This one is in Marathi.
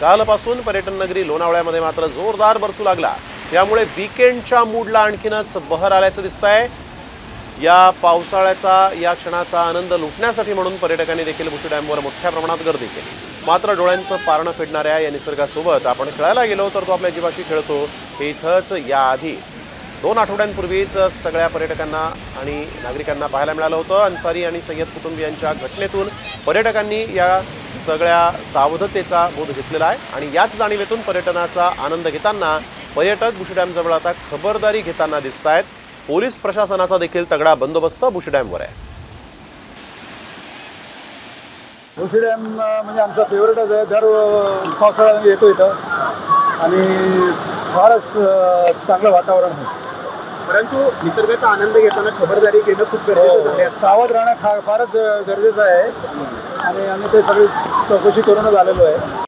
कालपासून पर्यटन नगरी लोणावळ्यामध्ये मात्र जोरदार बरसू लागला। यामुळे वीकेंडच्या मूडला आणखीनच बहर आल्याचं दिसतंय। या पावसाळ्याचा या क्षणाचा आनंद लुटण्यासाठी म्हणून पर्यटकांनी देखील बुशी डॅमवर मोठ्या प्रमाणात गर्दी केली। मात्र डोळ्यांचं पारणं फेडणाऱ्या या निसर्गासोबत आपण खेळायला गेलो तर तो आपल्या जीवाशी खेळतो हे इथंच याआधी 2 आठवड्यांपूर्वीच सगळ्या पर्यटकांना आणि नागरिकांना पाहायला मिळालं होतं। अन्सारी आणि सय्यद कुटुंबियांच्या घटनेतून पर्यटकांनी या सगळ्या सावधतेचा बोध घेतलेला आहे आणि याच जाणीवेतून पर्यटनाचा आनंद घेताना पर्यटक बुशी डॅमजवळ आता खबरदारी घेताना दिसतायत। पोलीस प्रशासनाचा देखील तगडा बंदोबस्त बुशी डॅमवर आहे। बुशी डॅम म्हणजे आमचा फेवरेटच आहे। दर पावसाळ्यात येतो इथं आणि फारच चांगलं वातावरण आहे। परंतु निसर्गाचा आनंद घेताना खबरदारी घेणं खूप गरजेचं आहे। सावध राहणं फारच गरजेचं आहे आणि आम्ही ते सगळी चौकशी करूनच आलेलो आहे।